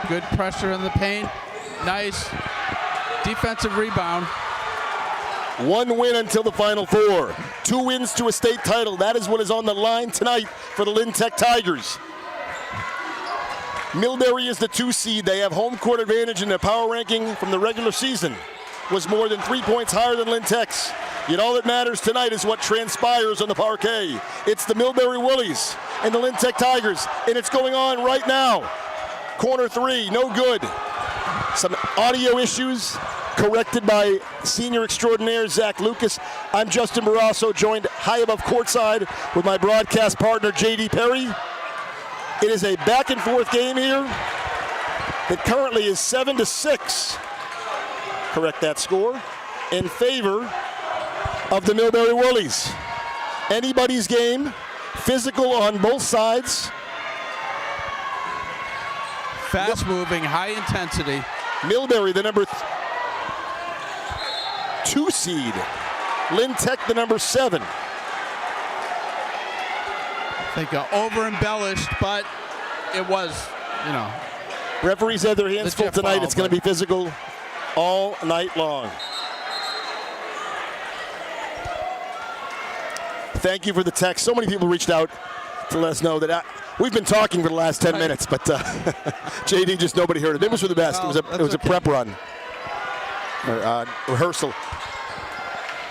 Good pressure in the paint. Nice defensive rebound. 1 win until the Final Four. 2 wins to a state title. That is what is on the line tonight for the Lynn Tech Tigers. Millbury is the 2 seed. They have home court advantage in their power ranking from the regular season. Was more than 3 points higher than Lynn Tech's. Yet all that matters tonight is what transpires on the parquet. It's the Millbury Woolies and the Lynn Tech Tigers, and it's going on right now. Corner 3, no good. Some audio issues corrected by senior extraordinaire Zach Lucas. I'm Justin Barrasso, joined high above courtside with my broadcast partner J.D. Perry. It is a back and forth game here that currently is 7-6. Correct that score in favor of the Millbury Woolies. Anybody's game, physical on both sides. Fast moving, high intensity. Millbury, the number 2 seed. Lynn Tech, the number 7. I think over embellished, but it was, you know. Referees had their hands full tonight. Ball, it's going to be physical all night long. Thank you for the text. So many people reached out to let us know that we've been talking for the last 10 minutes, but JD, just nobody heard it. It was for the best. Well, it was a prep run, or rehearsal.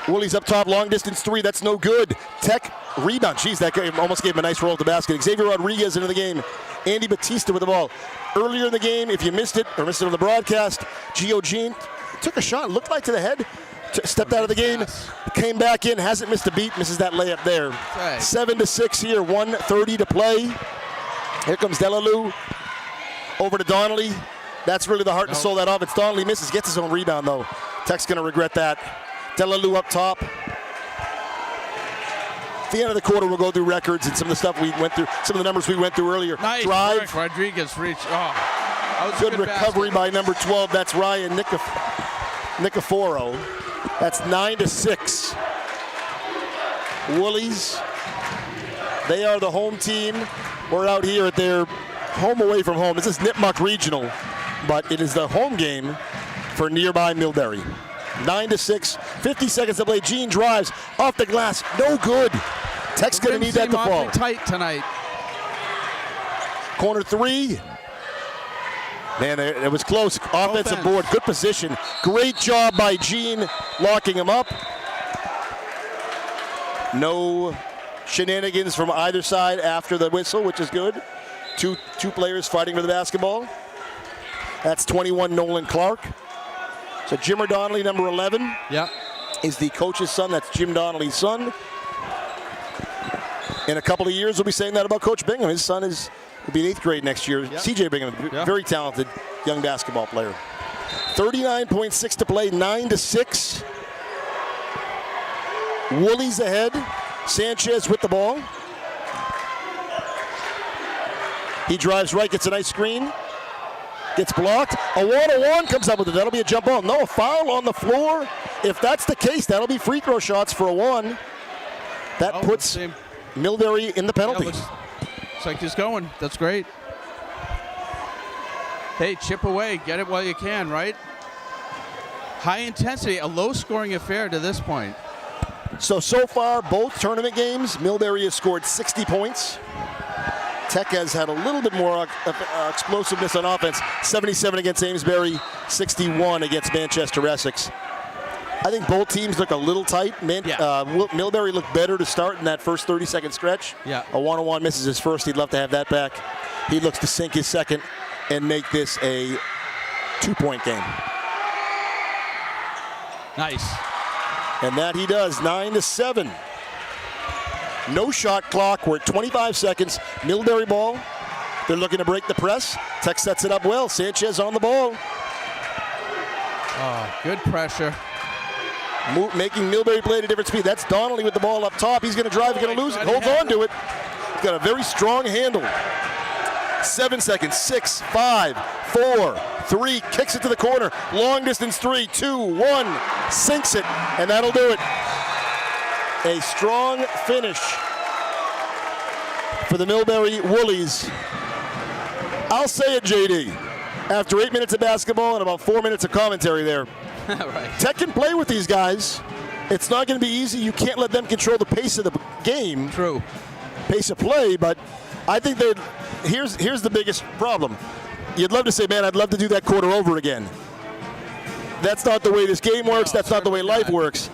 Woolies up top, long distance 3. That's no good. Tech rebound. Jeez, that guy almost gave him a nice roll at the basket. Xavier Rodriguez into the game. Andy Batista with the ball. Earlier in the game, if you missed it or missed it on the broadcast, Gio Jean took a shot, looked like to the head, stepped out of the game, came back in, hasn't missed a beat, misses that layup there. Right. 7-6 here, 1:30 to play. Here comes Delalue over to Donnelly. That's really the heart and soul of that offense. Donnelly misses, gets his own rebound though. Tech's gonna regret that. Delalue up top. At the end of the quarter, we'll go through records and some of the stuff we went through, some of the numbers we went through earlier. Nice drive. work. Rodriguez reached. Oh, that was Good a recovery basket. by number 12. That's Ryan Nicoforo. That's 9-6. Woolies, they are the home team. We're out here at their home away from home. This is Nipmuc Regional, but it is the home game for nearby Millbury. 9-6, 50 seconds to play. Jean drives off the glass, no good. Tech's gonna need that to fall. Tight tonight. Corner 3. Man, it was close. Offensive board, good position. Great job by Jean locking him up. No shenanigans from either side after the whistle, which is good. Two players fighting for the basketball. That's 21, Nolan Clark. So Jimmer Donnelly, number 11, is the coach's son. That's Jim Donnelly's son. In a couple of years, we'll be saying that about Coach Bingham. His son will be in 8th grade next year. CJ Bingham, very talented young basketball player. 39.6 to play, 9-6. Woolies ahead. Sanchez with the ball. He drives right, gets a nice screen. Gets blocked. A one-on-one comes up with it. That'll be a jump ball. No, a foul on the floor. If that's the case, that'll be free throw shots for a 1. That puts Millbury in the penalty. Looks like he's going. That's great. Hey, chip away. Get it while you can, right? High intensity, a low-scoring affair to this point. So far, both tournament games, Millbury has scored 60 points. Tech has had a little bit more explosiveness on offense. 77 against Amesbury, 61 against Manchester Essex. I think both teams look a little tight. Millbury looked better to start in that first 30-second stretch. Yeah. A one-on-one misses his first. He'd love to have that back. He looks to sink his second and make this a 2-point game. Nice. And that he does, 9-7. No shot clock. We're at 25 seconds. Millbury ball. They're looking to break the press. Tech sets it up well. Sanchez on the ball. Oh, good pressure. Making Millbury play at a different speed. That's Donnelly with the ball up top. He's going to drive. He's going to lose it. Holds on to it. He's got a very strong handle. 7 seconds. 6, 5, 4, 3. Kicks it to the corner. Long distance 3, 2, 1. Sinks it. And that'll do it. A strong finish for the Millbury Woolies. I'll say it, JD. after 8 minutes of basketball and about 4 minutes of commentary there. Right. Tech can play with these guys. It's not going to be easy. You can't let them control the pace of the game. True. Pace of play, but I think here's the biggest problem. You'd love to say, man, I'd love to do that quarter over again. That's not the way this game works. No, that's not the way life works.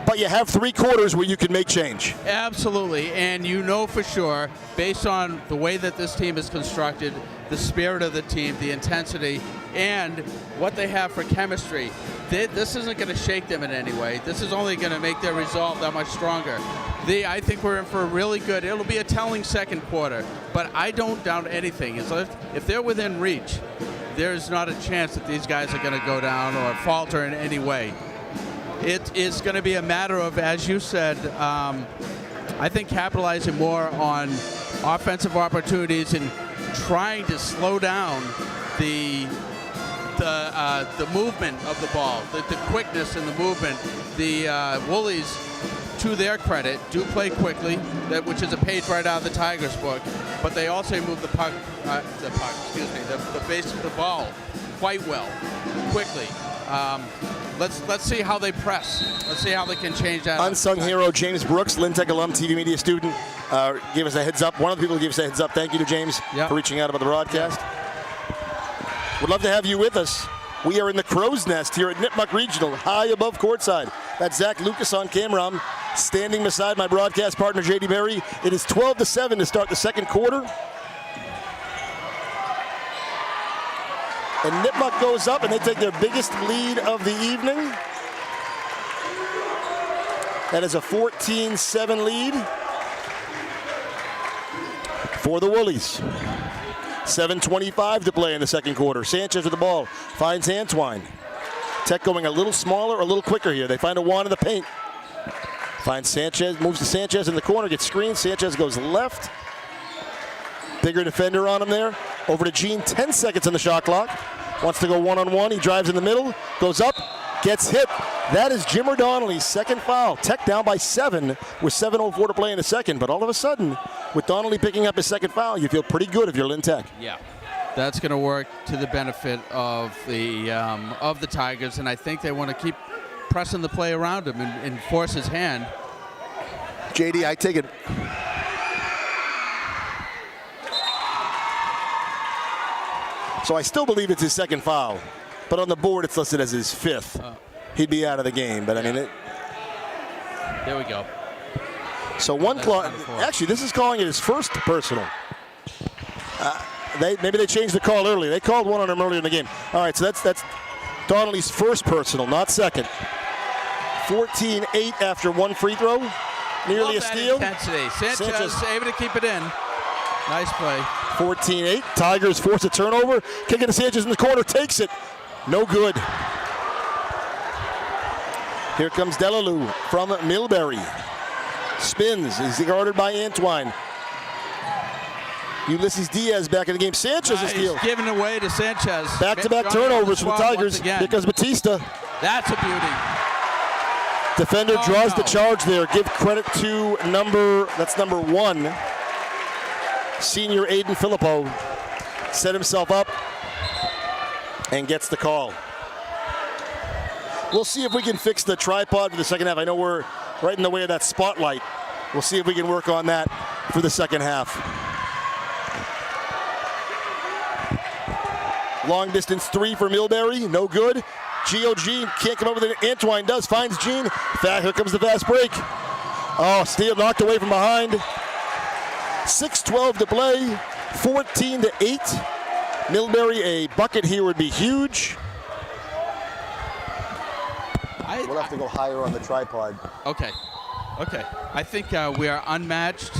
But you have 3 quarters where you can make change. Absolutely, and you know for sure, based on the way that this team is constructed, the spirit of the team, the intensity, and what they have for chemistry, this isn't going to shake them in any way. This is only going to make their resolve that much stronger. I think we're in for a really good, it'll be a telling second quarter, but I don't doubt anything. If they're within reach, there's not a chance that these guys are going to go down or falter in any way. It is going to be a matter of, as you said, I think capitalizing more on offensive opportunities and trying to slow down the movement of the ball, the quickness in the movement. The Woolies, to their credit, do play quickly, which is a page right out of the Tigers book, but they also move the base of the ball quite well, quickly. Let's see how they press. Let's see how they can change that. Unsung hero James Brooks, Lintech alum, TV media student, gave us a heads up. One of the people who gave us a heads up. Thank you to James for reaching out about the broadcast. Would love to have you with us. We are in the Crow's Nest here at Nipmuc Regional, high above courtside. That's Zach Lucas on camera. I'm standing beside my broadcast partner, J.D. Berry. It is 12-7 to start the second quarter. And Nipmuc goes up, and they take their biggest lead of the evening. That is a 14-7 lead for the Woolies. 7:25 to play in the second quarter. Sanchez with the ball, finds Antwine. Tech going a little smaller, a little quicker here. They find a wand in the paint. Finds Sanchez, moves to Sanchez in the corner, gets screened. Sanchez goes left. Bigger defender on him there. Over to Gene, 10 seconds on the shot clock. Wants to go one-on-one. He drives in the middle, goes up, gets hit. That is Jimmer Donnelly's second foul. Tech down by 7 with 7:04 to play in the second. But all of a sudden, with Donnelly picking up his second foul, you feel pretty good if you're Lynn Tech. Yeah, that's going to work to the benefit of the Tigers, and I think they want to keep pressing the play around him and force his hand. JD, I take it. So I still believe it's his second foul, but on the board it's listed as his 5th. He'd be out of the game, but I mean, there we go. So actually, this is calling it his first personal. Maybe they changed the call early. They called one on him earlier in the game. All right, so that's Donnelly's first personal, not second. 14-8 after one free throw. Nearly a steal. Intensity. Sanchez able to keep it in. Nice play. 14-8. Tigers force a turnover. Kick it to Sanchez in the corner. Takes it. No good. Here comes Delalue from Millbury. Spins. He's guarded by Antwine. Ulysses Diaz back in the game. Sanchez a steal. Giving away to Sanchez. Back-to-back turnovers for the Tigers. Here comes Batista. That's a beauty. Defender draws the charge there. Give credit to number 1. Senior Aiden Filippo set himself up and gets the call. We'll see if we can fix the tripod for the second half. I know we're right in the way of that spotlight. We'll see if we can work on that for the second half. Long distance 3 for Millbury, no good. Gene can't come up with it. Antwine does, finds Gene. Here comes the fast break. Oh, steal knocked away from behind. 6:12 to play, 14-8. Millbury, a bucket here would be huge. We'll have to go higher on the tripod. Okay. I think we are unmatched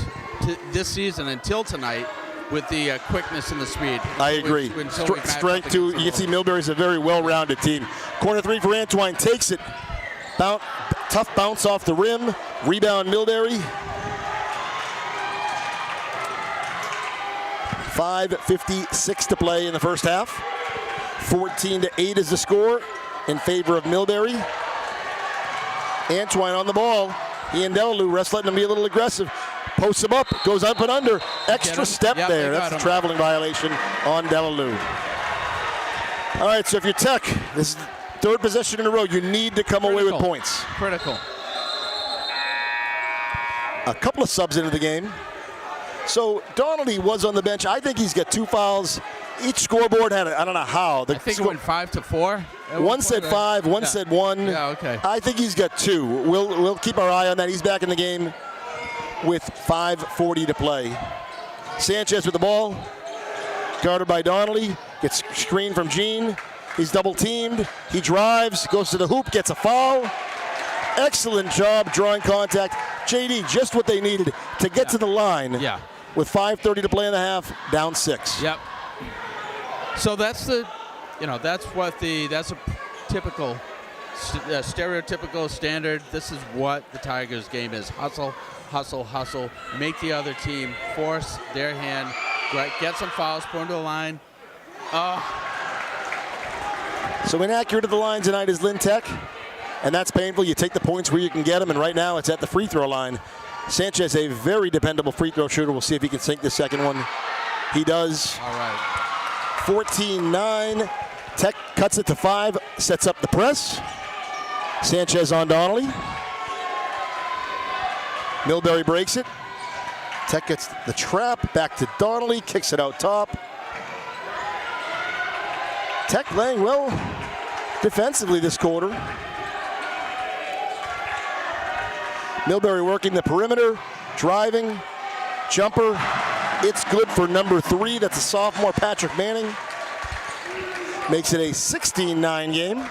this season until tonight with the quickness and the speed. I agree. Strength too. You can see Millbury's a very well-rounded team. Corner 3 for Antwine, takes it. Tough bounce off the rim. Rebound Millbury. 5:56 to play in the first half. 14-8 is the score in favor of Millbury. Antwine on the ball. He and Delalue letting him be a little aggressive. Posts him up, goes up and under. Extra step there. That's a traveling violation on Delalue. All right, so if you're Tech, this is third possession in a row, you need to come away with points. Critical. A couple of subs into the game. So Donnelly was on the bench. I think he's got 2 fouls. Each scoreboard had it. I don't know how. I think it went 5-4. One said 5, one said 1. Yeah, okay. I think he's got 2. We'll keep our eye on that. He's back in the game with 5:40 to play. Sanchez with the ball. Guarded by Donnelly. Gets screened from Jean. He's double teamed. He drives, goes to the hoop, gets a foul. Excellent job drawing contact. JD, just what they needed to get to the line. Yeah. With 5:30 to play in the half, down 6. Yep. So that's the, that's a typical, stereotypical standard. This is what the Tigers game is. Hustle, hustle, hustle. Make the other team force their hand. Get some fouls, put them to the line. So inaccurate at the line tonight is Lynn Tech, and that's painful. You take the points where you can get them, and right now it's at the free throw line. Sanchez, a very dependable free throw shooter. We'll see if he can sink the second one. He does. All right. 14-9. Tech cuts it to 5, sets up the press. Sanchez on Donnelly. Millbury breaks it. Tech gets the trap, back to Donnelly, kicks it out top. Tech playing well defensively this quarter. Millbury working the perimeter, driving, jumper. It's good for number 3. That's a sophomore, Patrick Manning. Makes it a 16-9 game.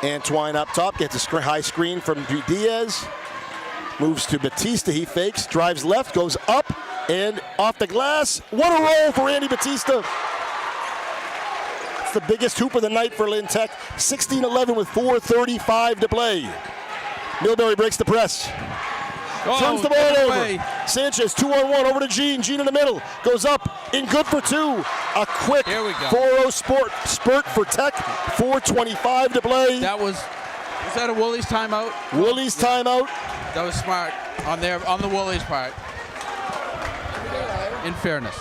Antoine up top, gets a high screen from Diaz. Moves to Batista, he fakes, drives left, goes up, and off the glass. What a roll for Andy Batista. It's the biggest hoop of the night for Lynn Tech. 16-11 with 4:35 to play. Millbury breaks the press. Turns the ball over. Sanchez 2-on-1 over to Jean. Jean in the middle. Goes up in good for 2. A quick 4-0 spurt for Tech. 4:25 to play. Was that a Woolies timeout? Woolies timeout. That was smart on the Woolies part. In fairness.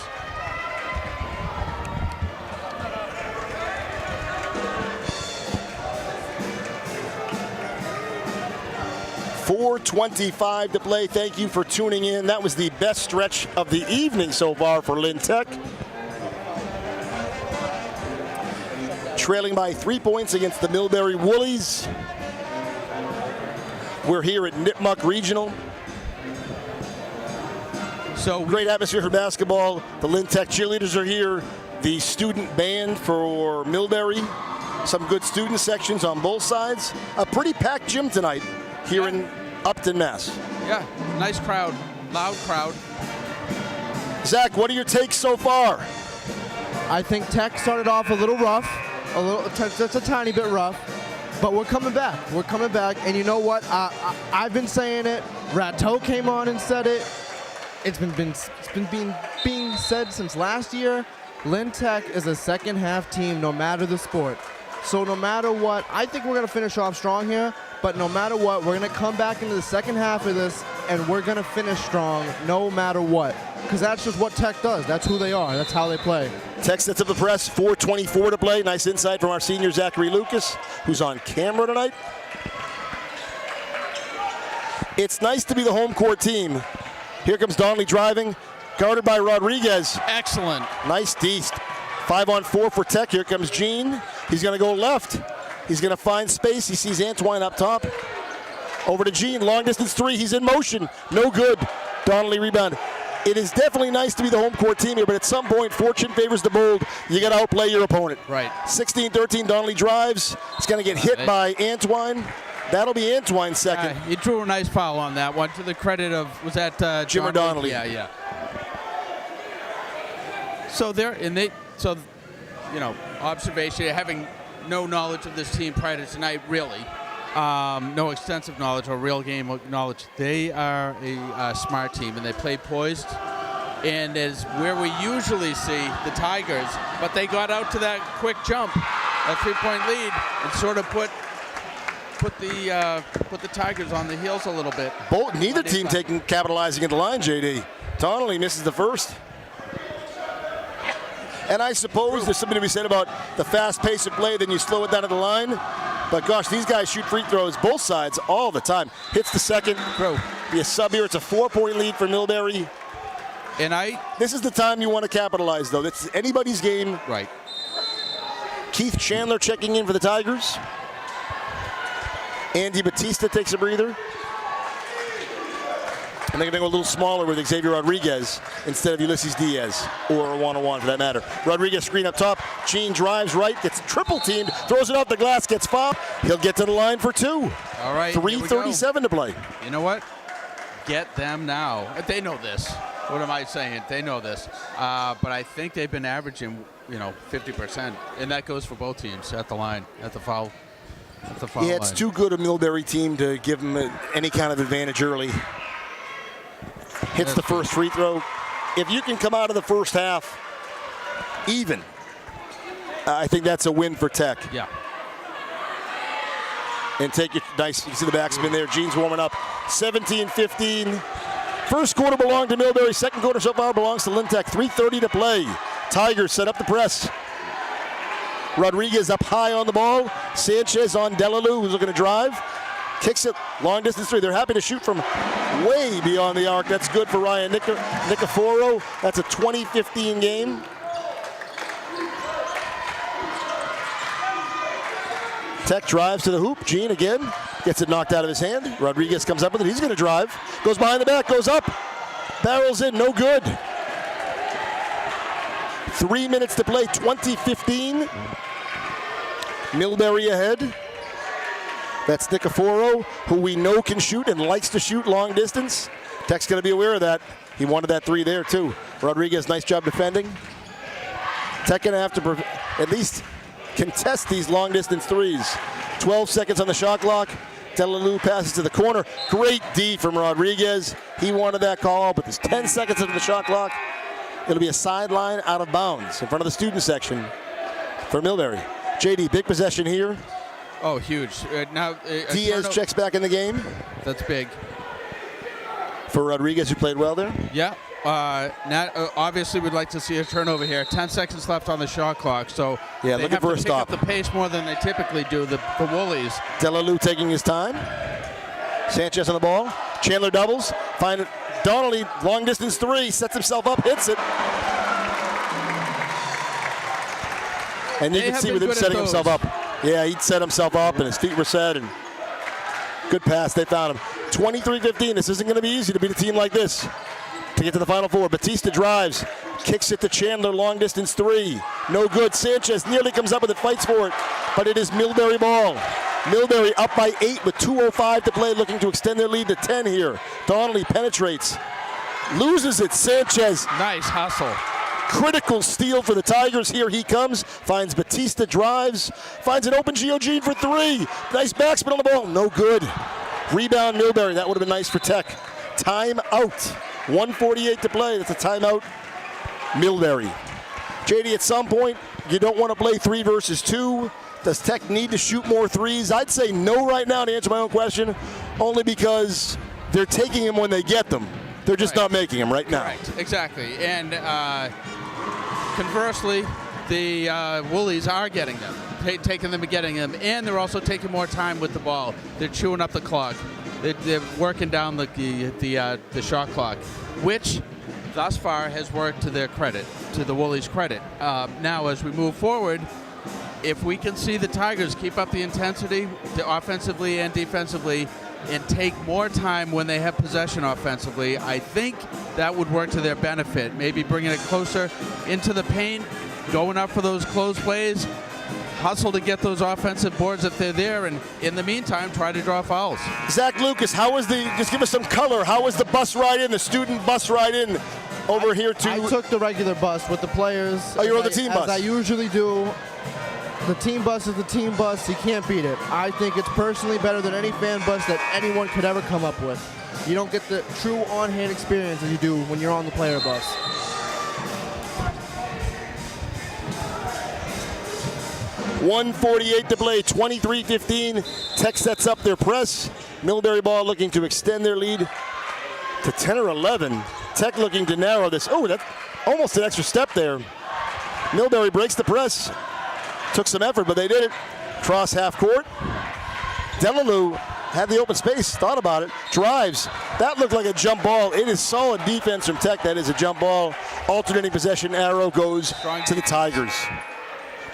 .425 to play. Thank you for tuning in. That was the best stretch of the evening so far for Lynn Tech. Trailing by 3 points against the Millbury Woolies. We're here at Nipmuc Regional. So great atmosphere for basketball. The Lynn Tech cheerleaders are here. The student band for Millbury. Some good student sections on both sides. A pretty packed gym tonight here in Upton, Mass. Yeah, nice crowd, loud crowd. Zach, what are your takes so far? I think Tech started off a little rough, just a tiny bit rough, but we're coming back. We're coming back, and you know what? I've been saying it. Rateau came on and said it. It's been being said since last year. Lynn Tech is a second half team, no matter the sport. So no matter what, I think we're going to finish off strong here. But no matter what, we're going to come back into the second half of this, and we're going to finish strong no matter what. Because that's just what Tech does. That's who they are. That's how they play. Tech sets up the press, 4:24 to play. Nice insight from our senior Zachary Lucas, who's on camera tonight. It's nice to be the home court team. Here comes Donnelly driving, guarded by Rodriguez. Excellent. Nice deist. 5-on-4 for Tech. Here comes Jean. He's going to go left. He's going to find space. He sees Antoine up top. Over to Jean. Long distance 3. He's in motion. No good. Donnelly rebound. It is definitely nice to be the home court team here, but at some point, fortune favors the bold. You got to outplay your opponent. Right. 16-13. Donnelly drives. He's going to get hit by Antoine. That'll be Antoine's second. He drew a nice foul on that one. To the credit of, was that Jimmer Donnelly? Yeah. So observation, having no knowledge of this team prior to tonight, really. No extensive knowledge or real game knowledge. They are a smart team, and they play poised. And is where we usually see the Tigers, but they got out to that quick jump, a 3-point lead, and sort of put put the Tigers on the heels a little bit. Neither team capitalizing at the line, JD. Donnelly misses the first. And I suppose there's something to be said about the fast pace of play, then you slow it down at the line. But gosh, these guys shoot free throws both sides all the time. Hits the second. Be a sub here. It's a 4-point lead for Millbury. And this is the time you want to capitalize, though. It's anybody's game. Right. Keith Chandler checking in for the Tigers. Andy Batista takes a breather. And they're going to go a little smaller with Xavier Rodriguez instead of Ulysses Diaz, or a one-on-one for that matter. Rodriguez screen up top. Gene drives right, gets triple teamed, throws it off the glass, gets fouled. He'll get to the line for 2. All right. 3:37 to play. You know what? Get them now. They know this. What am I saying? They know this. But I think they've been averaging, 50%, and that goes for both teams at the line, at the foul. Yeah, it's too good a Millbury team to give them any kind of advantage early. Hits the first free throw. If you can come out of the first half even, I think that's a win for Tech. Yeah. And take it nice. You see the backspin there. Gene's warming up. 17-15. First quarter belonged to Millbury. Second quarter so far belongs to Lynn Tech. 3:30 to play. Tigers set up the press. Rodriguez up high on the ball. Sanchez on Delalue, who's looking to drive. Kicks it long distance three. They're happy to shoot from way beyond the arc. That's good for Ryan Nicoforo. That's a 20-15 game. Tech drives to the hoop. Gene again gets it knocked out of his hand. Rodriguez comes up with it. He's going to drive. Goes behind the back. Goes up. Barrels in. No good. 3 minutes to play. 20-15. Millbury ahead. That's Nicoforo, who we know can shoot and likes to shoot long distance. Tech's going to be aware of that. He wanted that 3 there, too. Rodriguez, nice job defending. Tech going to have to at least contest these long distance threes. 12 seconds on the shot clock. Delalue passes to the corner. Great D from Rodriguez. He wanted that call, but there's 10 seconds into the shot clock. It'll be a sideline out of bounds in front of the student section for Millbury. JD, big possession here. Oh, huge. Diaz checks back in the game. That's big. For Rodriguez, who played well there? Yeah. Obviously, we'd like to see a turnover here. 10 seconds left on the shot clock, so yeah, they looking have for to a pick stop. up the pace more than they typically do, the Woolies. Delalue taking his time. Sanchez on the ball. Chandler doubles. Find Donnelly, long distance 3, sets himself up, hits it. And you can see with him setting himself up. Yeah, he'd set himself up and his feet were set, and good pass. They found him. 23-15. This isn't going to be easy to beat a team like this. To get to the Final Four, Batista drives, kicks it to Chandler, long distance 3. No good. Sanchez nearly comes up with it, fights for it, but it is Millbury ball. Millbury up by 8 with 2:05 to play, looking to extend their lead to 10 here. Donnelly penetrates, loses it. Sanchez. Nice hustle. Critical steal for the Tigers. Here he comes, finds Batista, drives, finds an open Gene for 3. Nice backspin on the ball, no good. Rebound Millbury, that would have been nice for Tech. Timeout, 1:48 to play, that's a timeout, Millbury. JD, at some point, you don't want to play 3 versus 2. Does Tech need to shoot more threes? I'd say no right now to answer my own question, only because they're taking them when they get them. They're just not making them right now. Right, exactly. And conversely, the Woolies are getting them, taking them and getting them, and they're also taking more time with the ball. They're chewing up the clock. They're working down the shot clock, which thus far has worked to their credit, to the Woolies' credit. Now, as we move forward, if we can see the Tigers keep up the intensity offensively and defensively and take more time when they have possession offensively, I think that would work to their benefit. Maybe bringing it closer into the paint, going up for those close plays, hustle to get those offensive boards if they're there, and in the meantime, try to draw fouls. Zach Lucas, just give us some color. How was the bus ride in, the student bus ride in over here to? I took the regular bus with the players. Oh, you were on the team bus? As I usually do. The team bus is the team bus. You can't beat it. I think it's personally better than any fan bus that anyone could ever come up with. You don't get the true on-hand experience as you do when you're on the player bus. 1:48 to play, 23-15. Tech sets up their press. Millbury ball looking to extend their lead to 10 or 11. Tech looking to narrow this. Oh, that's almost an extra step there. Millbury breaks the press. Took some effort, but they did it. Cross half court. Delalue had the open space, thought about it, drives. That looked like a jump ball. It is solid defense from Tech. That is a jump ball. Alternating possession arrow goes to the Tigers.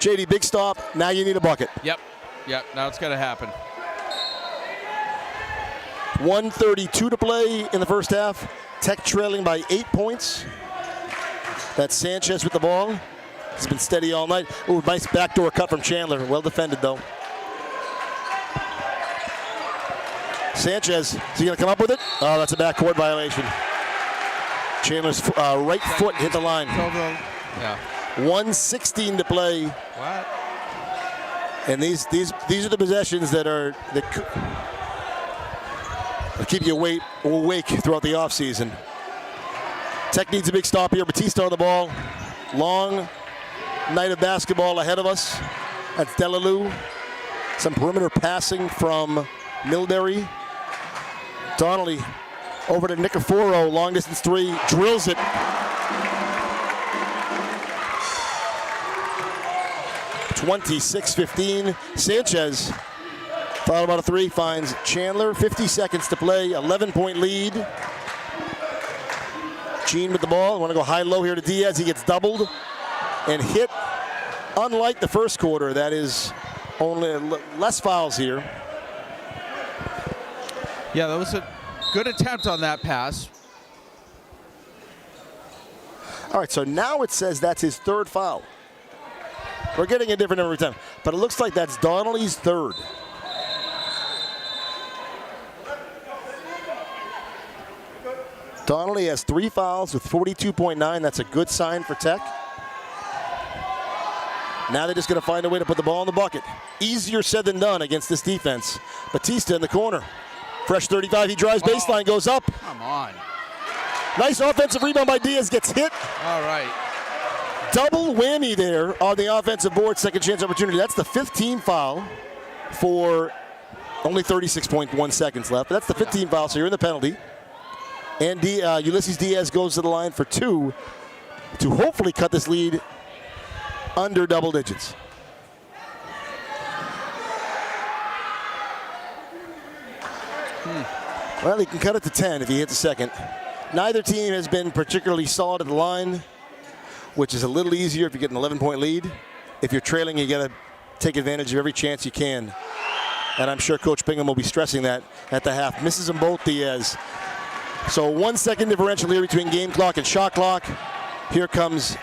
JD, big stop. Now you need a bucket. Yep. Now it's got to happen. 1:32 to play in the first half. Tech trailing by 8 points. That's Sanchez with the ball. He's been steady all night. Ooh, nice backdoor cut from Chandler. Well defended, though. Sanchez, is he going to come up with it? Oh, that's a backcourt violation. Chandler's right foot hit the line. Yeah. 1:16 to play. What? And these are the possessions that keep you awake throughout the offseason. Tech needs a big stop here. Batista on the ball. Long night of basketball ahead of us. That's Delalue. Some perimeter passing from Millbury. Donnelly over to Nicoforo. Long distance three. Drills it. (26-15). Sanchez thought about a three. Finds Chandler. 50 seconds to play. 11-point lead. Gene with the ball. Want to go high-low here to Diaz. He gets doubled and hit. Unlike the first quarter, that is only less fouls here. Yeah, that was a good attempt on that pass. All right, so now it says that's his third foul. We're getting a different every time, but it looks like that's Donnelly's third. Donnelly has 3 fouls with 42.9. That's a good sign for Tech. Now they're just going to find a way to put the ball in the bucket. Easier said than done against this defense. Batista in the corner. Fresh 35, he drives baseline, goes up. Come on. Nice offensive rebound by Diaz, gets hit. All right. Double whammy there on the offensive board, second chance opportunity. That's the 15th team foul for only 36.1 seconds left. But that's the 15th foul, so you're in the penalty. And Ulysses Diaz goes to the line for 2 to hopefully cut this lead under double digits. Well, he can cut it to 10 if he hits a second. Neither team has been particularly solid at the line, which is a little easier if you get an 11-point lead. If you're trailing, you got to take advantage of every chance you can. And I'm sure Coach Bingham will be stressing that at the half. Misses them both, Diaz. So 1 second differential here between game clock and shot clock. Here comes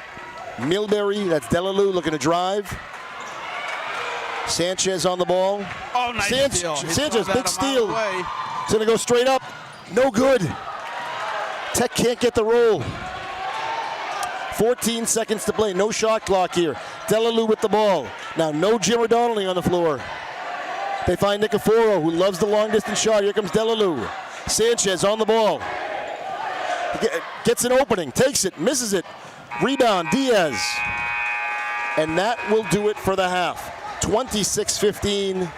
Millbury. That's Delalue looking to drive. Sanchez on the ball. Oh, nice steal. Sanchez, big steal. He's going to go straight up. No good. Tech can't get the roll. 14 seconds to play. No shot clock here. Delalue with the ball. Now no Jim Donnelly on the floor. They find Nicoforo, who loves the long distance shot. Here comes Delalue. Sanchez on the ball. Gets an opening, takes it, misses it. Rebound, Diaz. And that will do it for the half. 26-15.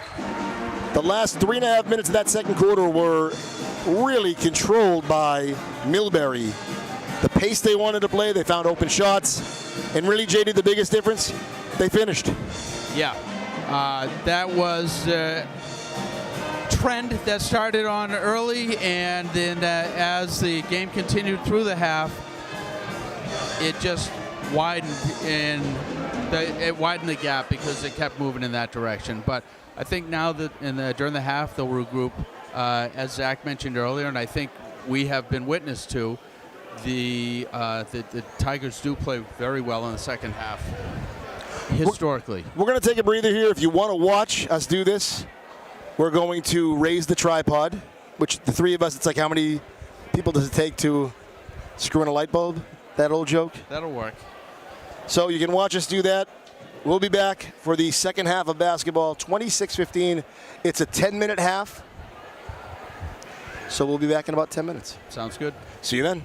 The last 3.5 minutes of that second quarter were really controlled by Millbury. The pace they wanted to play, they found open shots. And really, JD, the biggest difference, they finished. Yeah, that was a trend that started on early, and then as the game continued through the half, it just widened, and it widened the gap because it kept moving in that direction. But I think now that during the half they'll regroup, as Zach mentioned earlier, and I think we have been witness to. The Tigers do play very well in the second half, historically. We're going to take a breather here. If you want to watch us do this, we're going to raise the tripod, which the three of us, it's like how many people does it take to screw in a light bulb? That old joke? That'll work. So you can watch us do that. We'll be back for the second half of basketball, 26-15. It's a 10-minute half. So we'll be back in about 10 minutes. Sounds good. See you then.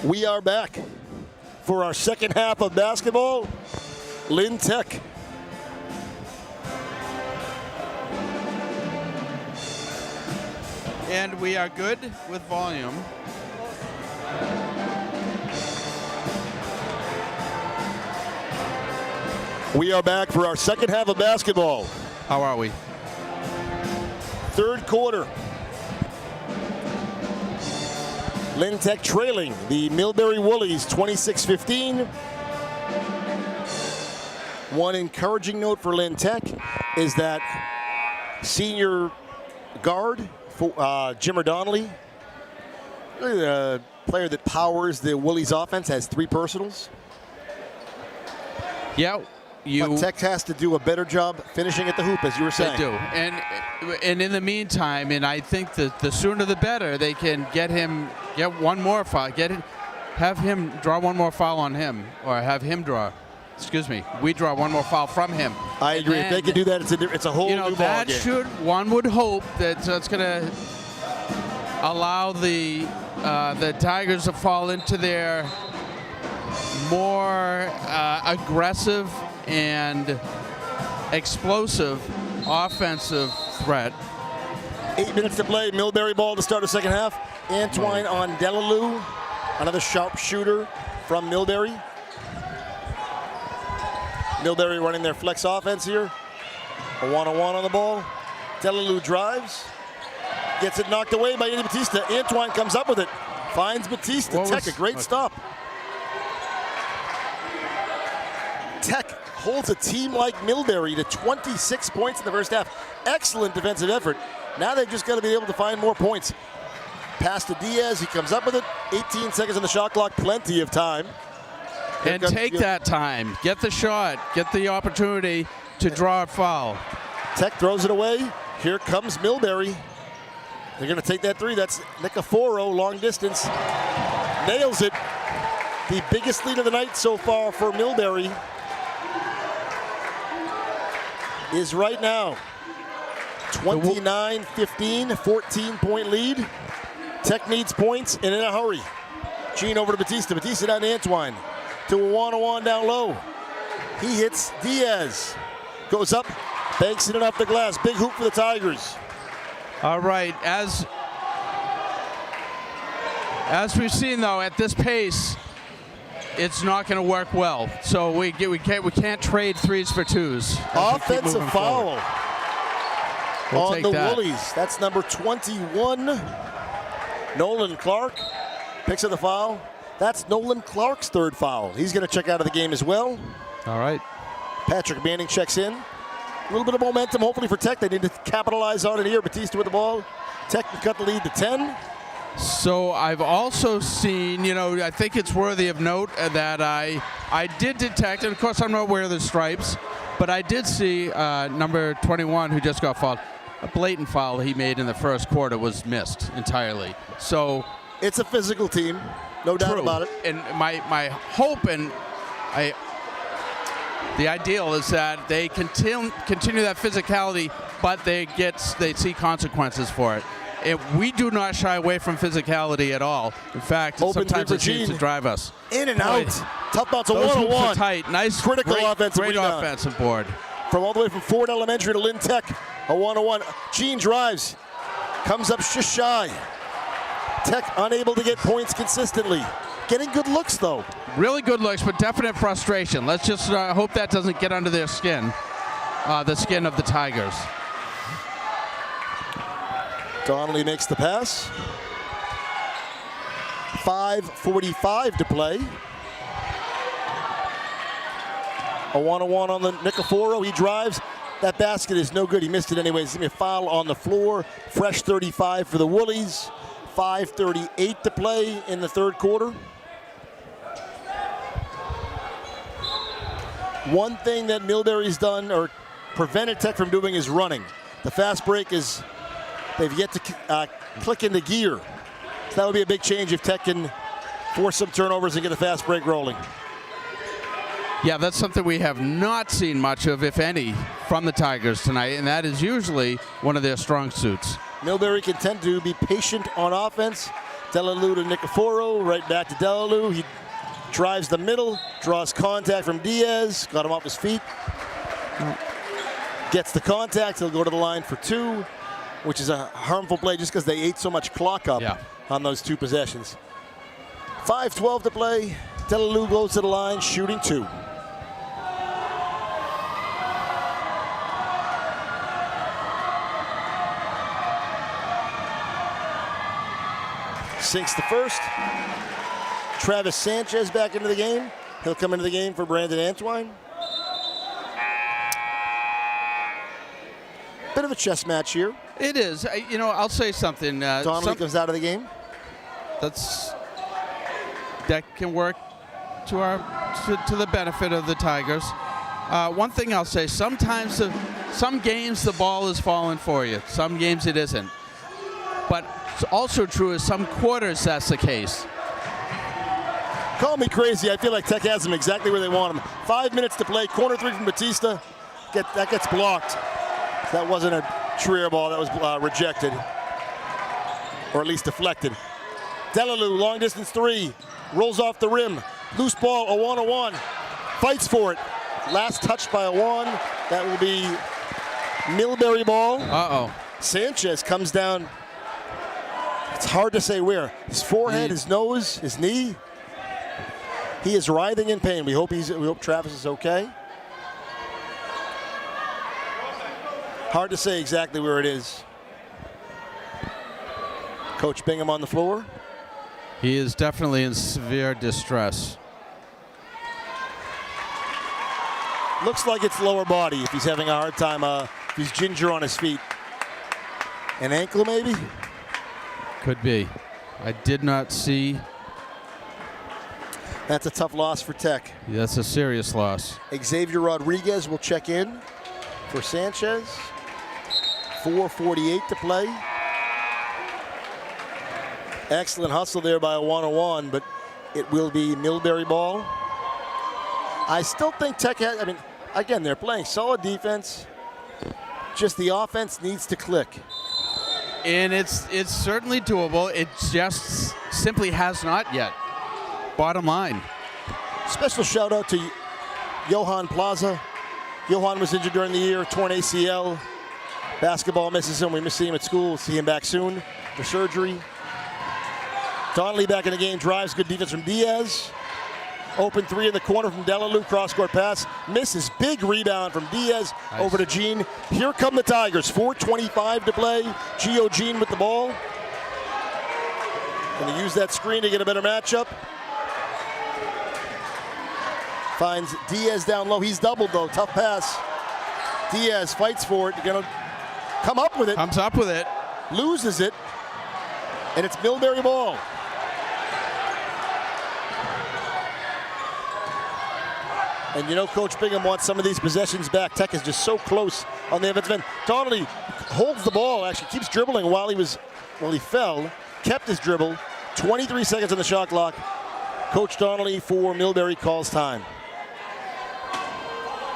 We are back for our second half of basketball. Lynn Tech. And we are good with volume. We are back for our second half of basketball. How are we? Third quarter. Lynn Tech trailing the Millbury Woolies 26-15. One encouraging note for Lynn Tech is that senior guard Jimmer Donnelly, really the player that powers the Woolies offense, has 3 personals. Yeah. But Tech has to do a better job finishing at the hoop, as you were saying. They do. And in the meantime, and I think that the sooner the better, they can get one more foul, have him draw one more foul on him, or have him draw. Excuse me. We draw one more foul from him. I agree. If they can do that, it's a whole new that ballgame. One would hope that it's going to allow the Tigers to fall into their more aggressive and explosive offensive threat. 8 minutes to play. Millbury ball to start the second half. Antoine on Delalue, another sharp shooter from Millbury. Millbury running their flex offense here. A one-on-one on the ball. Delalue drives. Gets it knocked away by Eddie Batista. Antoine comes up with it. Finds Batista. Tech, a great stop. Tech holds a team like Millbury to 26 points in the first half. Excellent defensive effort. Now they've just got to be able to find more points. Pass to Diaz. He comes up with it. 18 seconds on the shot clock. Plenty of time. And take that time. Get the shot. Get the opportunity to draw a foul. Tech throws it away. Here comes Millbury. They're going to take that 3. That's Nicoforo, long distance. Nails it. The biggest lead of the night so far for Millbury is right now 29-15, 14-point lead. Tech needs points and in a hurry. Gene over to Batista. Batista down to Antoine. To a one-on-one down low. He hits Diaz. Goes up, banks it off the glass. Big hoop for the Tigers. All right, as we've seen though, at this pace, it's not going to work well. So we can't trade 3s for 2s. Offensive foul on the that. Woolies. That's number 21. Nolan Clark picks up the foul. That's Nolan Clark's 3rd foul. He's going to check out of the game as well. All right. Patrick Manning checks in. A little bit of momentum, hopefully, for Tech. They need to capitalize on it here. Batista with the ball. Tech can cut the lead to 10. So I've also seen, I think it's worthy of note that I did detect, and of course I'm not aware of the stripes, but I did see number 21 who just got fouled. A blatant foul he made in the first quarter was missed entirely. So it's a physical team, no doubt about it. And my hope and the ideal is that they continue that physicality, but they see consequences for it. We do not shy away from physicality at all. In fact, sometimes it seems to drive us. In and out. Tough bounce, a those one-on-one. hoops are tight. Nice, critical offensive great rebound. offensive board. From all the way from Ford Elementary to Lynn Tech, a one-on-one. Gene drives, comes up just shy. Tech unable to get points consistently. Getting good looks, though. Really good looks, but definite frustration. Let's just hope that doesn't get under their skin, the skin of the Tigers. Donnelly makes the pass. 5:45 to play. A one-on-one on the Nicoforo. He drives. That basket is no good. He missed it anyways. A foul on the floor. Fresh 35 for the Woolies. 5:38 to play in the third quarter. One thing that Millbury's done or prevented Tech from doing is running. The fast break is, they've yet to click into gear. So that would be a big change if Tech can force some turnovers and get the fast break rolling. Yeah, that's something we have not seen much of, if any, from the Tigers tonight, and that is usually one of their strong suits. Millbury can tend to be patient on offense, Delalue to Nicoforo, right back to Delalue. He drives the middle, draws contact from Diaz, got him off his feet. Gets the contact, he'll go to the line for 2, which is a harmful play just because they ate so much clock up on those 2 possessions. 5:12 to play. Delalue goes to the line, shooting 2. Sinks the first. Travis Sanchez back into the game. He'll come into the game for Brandon Antwine. Bit of a chess match here. It is. I'll say something. Donnelly comes out of the game. That can work to the benefit of the Tigers. One thing I'll say, sometimes some games the ball is falling for you. Some games it isn't. But it's also true is some quarters that's the case. Call me crazy. I feel like Tech has them exactly where they want them. 5 minutes to play. Corner 3 from Batista. That gets blocked. That wasn't a Trier ball. That was rejected. Or at least deflected. Delalue, long distance 3. Rolls off the rim. Loose ball, Awan. Fights for it. Last touched by Awan. That will be Millbury ball. Uh-oh. Sanchez comes down. It's hard to say where. His forehead, his nose, his knee. He is writhing in pain. We hope Travis is okay. Hard to say exactly where it is. Coach Bingham on the floor. He is definitely in severe distress. Looks like it's lower body if he's having a hard time. If he's ginger on his feet. An ankle maybe? Could be. I did not see. That's a tough loss for Tech. That's a serious loss. Xavier Rodriguez will check in for Sanchez. 4:48 to play. Excellent hustle there by Awan, but it will be Millbury ball. I still think Tech has, again, they're playing solid defense. Just the offense needs to click. And it's certainly doable. It just simply has not yet. Bottom line. Special shout out to Johan Plaza. Johan was injured during the year, torn ACL. Basketball misses him. We miss seeing him at school. We'll see him back soon for surgery. Donnelly back in the game, drives, good defense from Diaz. Open 3 in the corner from Delalue, cross-court pass. Misses, big rebound from Diaz. Nice. Over to Jean. Here come the Tigers, 4:25 to play. Gio Jean with the ball. Going to use that screen to get a better matchup. Finds Diaz down low. He's doubled though, tough pass. Diaz fights for it. Going to come up with it. Comes up with it. Loses it. And it's Millbury ball. And Coach Bingham wants some of these possessions back. Tech is just so close on the offensive end. Donnelly holds the ball, actually keeps dribbling while he fell, kept his dribble. 23 seconds on the shot clock. Coach Donnelly for Millbury calls time.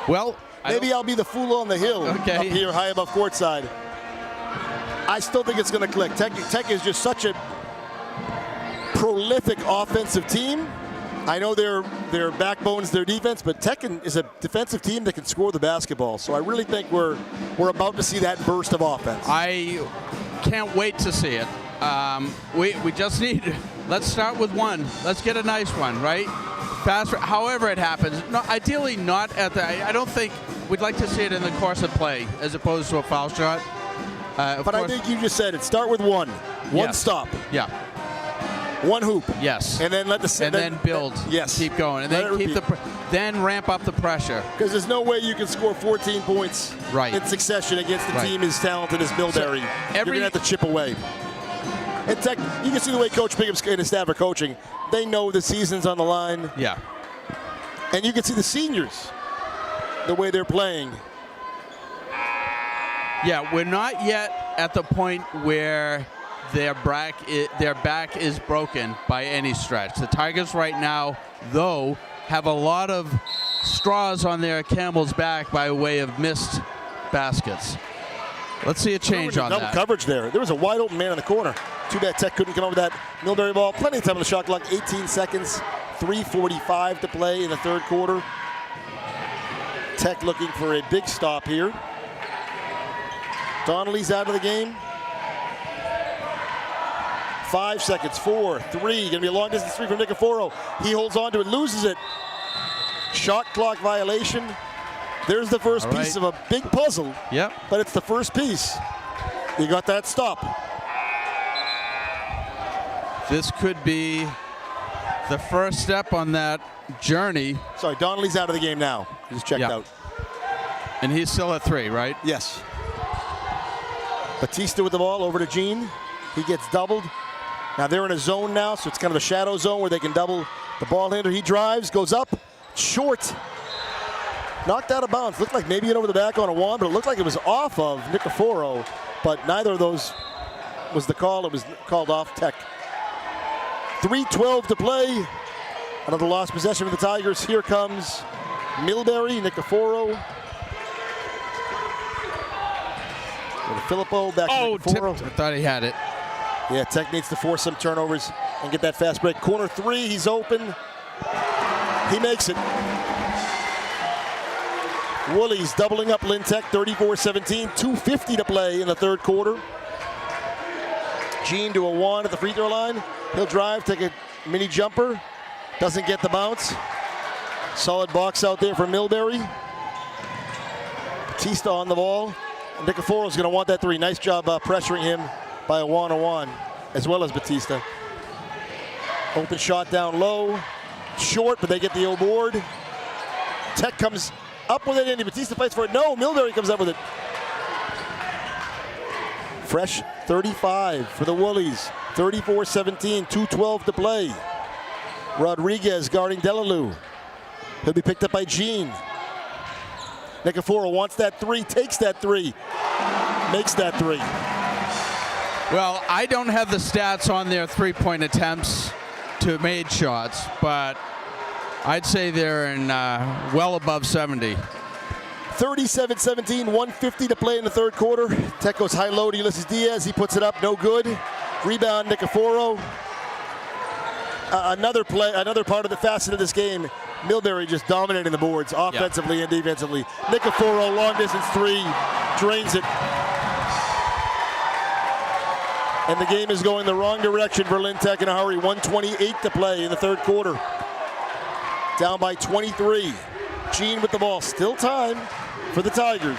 Well, maybe I'll be the fool on the hill up here high above courtside. I still think it's going to click. Tech is just such a prolific offensive team. I know their backbone's their defense, but Tech is a defensive team that can score the basketball. So I really think we're about to see that burst of offense. I can't wait to see it. We just need. Let's start with one. Let's get a nice one, right? Fast. However it happens. No, ideally not at the. I don't think we'd like to see it in the course of play as opposed to a foul shot. But I think you just said it. Start with one stop. Yeah. One hoop. Yes. And then then build. Yes. Keep going. And then then ramp up the pressure. Because there's no way you can score 14 points in succession against a team as talented as Millbury. So you're going to have to chip away. And Tech, you can see the way Coach Bingham's and his staff are coaching. They know the season's on the line. Yeah. And you can see the seniors, the way they're playing. Yeah, we're not yet at the point where their back is broken by any stretch. The Tigers right now, though, have a lot of straws on their camel's back by way of missed baskets. Let's see a change on that. Double coverage there. There was a wide open man in the corner. Too bad Tech couldn't come up with that Millbury ball. Plenty of time on the shot clock. 18 seconds, 3:45 to play in the third quarter. Tech looking for a big stop here. Donnelly's out of the game. 5 seconds, 4, 3. Gonna be a long distance three from Nicoforo. He holds on to it, loses it. Shot clock violation. There's the first piece of a big puzzle. Yep. But it's the first piece. You got that stop. This could be the first step on that journey. Sorry, Donnelly's out of the game now. He's checked out. And he's still at 3, right? Yes. Batista with the ball over to Gene. He gets doubled. Now they're in a zone now, so it's kind of a shadow zone where they can double the ball handler. He drives, goes up, short. Knocked out of bounds. Looked like maybe it over the back on a wand, but it looked like it was off of Nicoforo. But neither of those was the call. It was called off Tech. 3:12 to play. Another lost possession for the Tigers. Here comes Millbury, Nicoforo. Filippo back to Nicoforo. Tipped. I thought he had it. Yeah, Tech needs to force some turnovers and get that fast break. Corner 3, he's open. He makes it. Woolies doubling up Lynn Tech, 34-17, 2:50 to play in the third quarter. Gene to a wand at the free throw line. He'll drive, take a mini jumper. Doesn't get the bounce. Solid box out there for Millbury. Batista on the ball. Nicoforo's going to want that 3. Nice job pressuring him by a one-on-one, as well as Batista. Open shot down low. Short, but they get the O board. Tech comes up with it. Andy Batista fights for it. No, Millbury comes up with it. Fresh 35 for the Woolies. 34-17, 2:12 to play. Rodriguez guarding Delalue. He'll be picked up by Gene. Nicoforo wants that 3, takes that 3, makes that 3. Well, I don't have the stats on their three-point attempts to made shots, but I'd say they're in well above 70. 37-17, 1:50 to play in the third quarter. Tech goes high-low to Ulysses Diaz. He puts it up, no good. Rebound, Nicoforo. Another part of the facet of this game. Millbury just dominating the boards, offensively and defensively. Nicoforo, long distance 3, drains it. And the game is going the wrong direction for Lynn Tech in a hurry. 1:28 to play in the third quarter. Down by 23. Gene with the ball. Still time for the Tigers.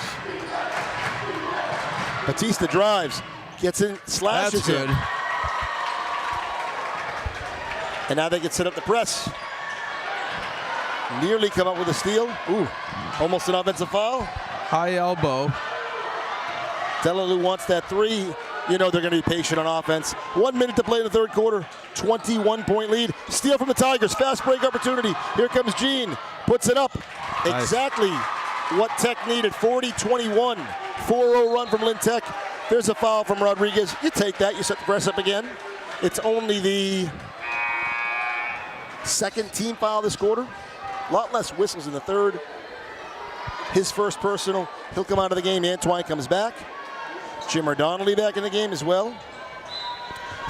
Batista drives, gets in, slashes. That's good. And now they can set up the press. Nearly come up with a steal. Ooh, almost an offensive foul. High elbow. Delalue wants that 3. You know they're going to be patient on offense. 1 minute to play in the third quarter. 21-point lead. Steal from the Tigers. Fast break opportunity. Here comes Gene. Puts it up. Nice. Exactly what Tech needed. 40-21. 4-0 run from Lynn Tech. There's a foul from Rodriguez. You take that. You set the press up again. It's only the second team foul this quarter. A lot less whistles in the third. His first personal. He'll come out of the game. Antoine comes back. Jimmer Donnelly back in the game as well.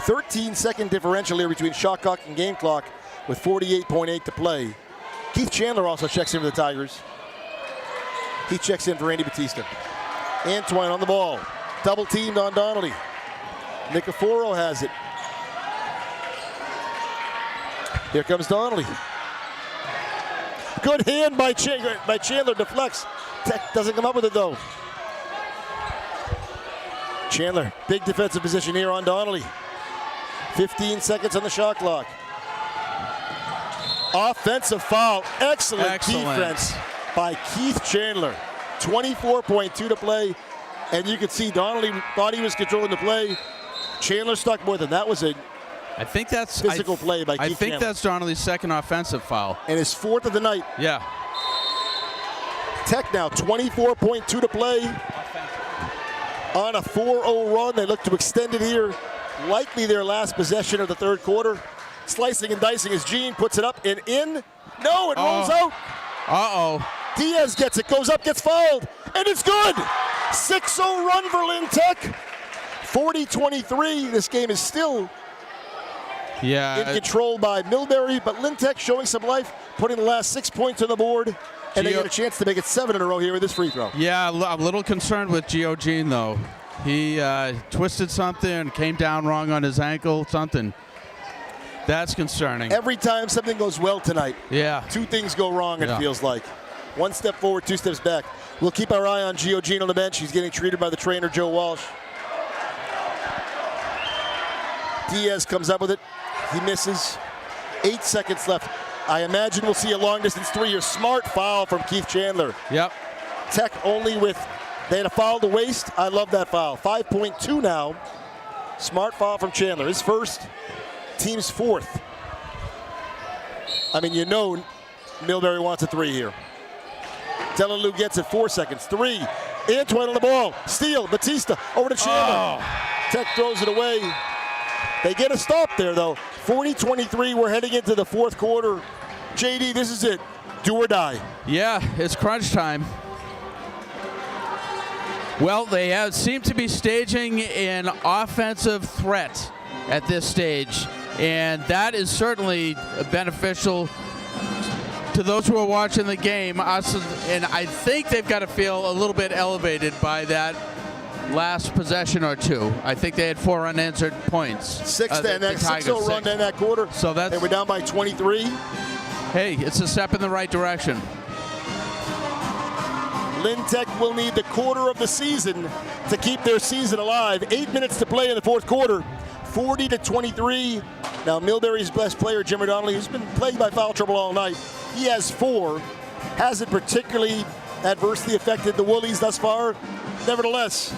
13-second differential here between shot clock and game clock with 48.8 to play. Keith Chandler also checks in for the Tigers. He checks in for Andy Batista. Antoine on the ball. Double teamed on Donnelly. Nicoforo has it. Here comes Donnelly. Good hand by Chandler, deflects. Tech doesn't come up with it though. Chandler, big defensive position here on Donnelly. 15 seconds on the shot clock. Offensive foul. Excellent defense by Keith Chandler. 24.2 to play. And you could see Donnelly thought he was controlling the play. Chandler stuck with him. That was a physical play by Keith Chandler. I think that's Donnelly's second offensive foul. And his 4th of the night. Yeah. Tech now 24.2 to play. On a 4-0 run. They look to extend it here. Likely their last possession of the third quarter. Slicing and dicing as Gene puts it up and in. No, it rolls out. Uh-oh. Diaz gets it, goes up, gets fouled, and it's good. 6-0 run for Lynn Tech. 40-23. This game is still in control by Millbury, but Lintech showing some life, putting the last 6 points on the board, and they get a chance to make it 7 in a row here with this free throw. Yeah, I'm a little concerned with Gio Jean, though. He twisted something, came down wrong on his ankle, something. That's concerning. Every time something goes well tonight, two things go wrong, it feels like. 1 step forward, 2 steps back. We'll keep our eye on Gio Jean on the bench. He's getting treated by the trainer, Joe Walsh. Diaz comes up with it. He misses. 8 seconds left. I imagine we'll see a long-distance three. Smart foul from Keith Chandler. Yep. Tech only with, they had a foul to waste. I love that foul. 5.2 now. Smart foul from Chandler. His first, team's fourth. I mean, you know Millbury wants a three here. Delalue gets it, 4 seconds. 3. Antoine on the ball. Steal. Batista over to Chandler. Tech throws it away. They get a stop there, though. 40-23. We're heading into the fourth quarter. JD, this is it. Do or die. Yeah, it's crunch time. Well, they seem to be staging an offensive threat at this stage, and that is certainly beneficial to those who are watching the game. Us, and I think they've got to feel a little bit elevated by that last possession or two. I think they had 4 unanswered points. 6-0 run in that quarter. So that's, they were down by 23. Hey, it's a step in the right direction. Lintech will need the quarter of the season to keep their season alive. 8 minutes to play in the fourth quarter. 40-23. Now Millbury's best player, Jim O'Donnelly, who's been plagued by foul trouble all night. He has 4. Hasn't particularly adversely affected the Woolies thus far. Nevertheless,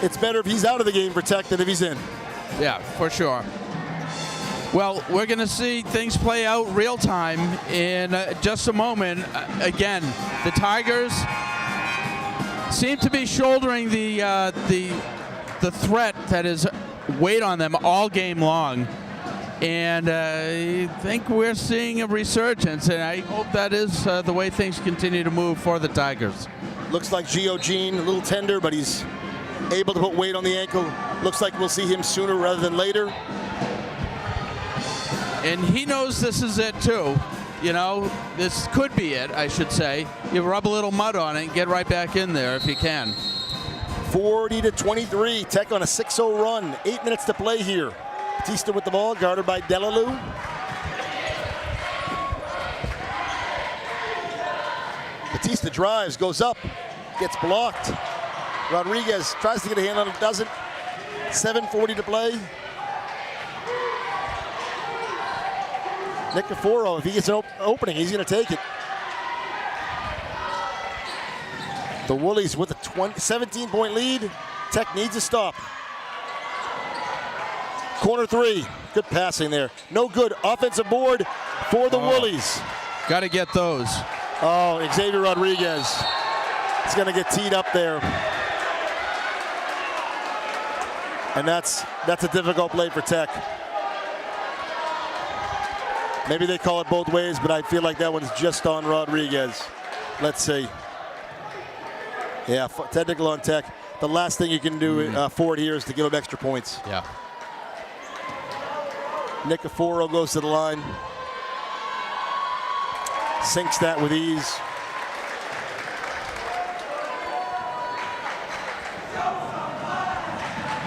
it's better if he's out of the game for Tech than if he's in. Yeah, for sure. Well, we're going to see things play out real time in just a moment. Again, the Tigers seem to be shouldering the threat that is weighed on them all game long. And I think we're seeing a resurgence, and I hope that is the way things continue to move for the Tigers. Looks like Gio Jean, a little tender, but he's able to put weight on the ankle. Looks like we'll see him sooner rather than later. And he knows this is it, too. You know, this could be it, I should say. You rub a little mud on it and get right back in there if you can. 40-23, Tech on a 6-0 run. 8 minutes to play here. Batista with the ball, guarded by Delalue. Batista drives, goes up, gets blocked. Rodriguez tries to get a hand on it, doesn't. 7:40 to play. Nicoforo, if he gets an opening, he's going to take it. The Woolies with a 17-point lead. Tech needs a stop. Corner 3, good passing there. No good, offensive board for the Woolies. Got to get those. Oh, Xavier Rodriguez is going to get teed up there. And that's a difficult play for Tech. Maybe they call it both ways, but I feel like that one's just on Rodriguez. Let's see. Yeah, technical on Tech. The last thing you can do for it here is to give them extra points. Yeah. Nicoforo goes to the line. Sinks that with ease.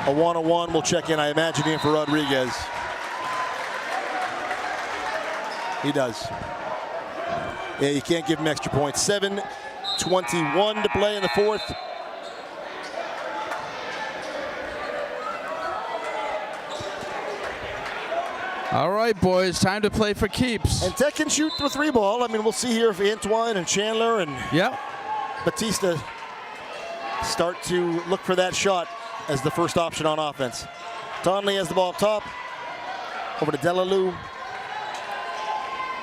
A 1-on-1 will check in, I imagine, in for Rodriguez. He does. Yeah, you can't give him extra points. 7:21 to play in the fourth. All right, boys, time to play for keeps. And Tech can shoot the 3 ball. I mean, we'll see here if Antoine and Chandler and Batista start to look for that shot as the first option on offense. Donnelly has the ball up top. Over to Delalue.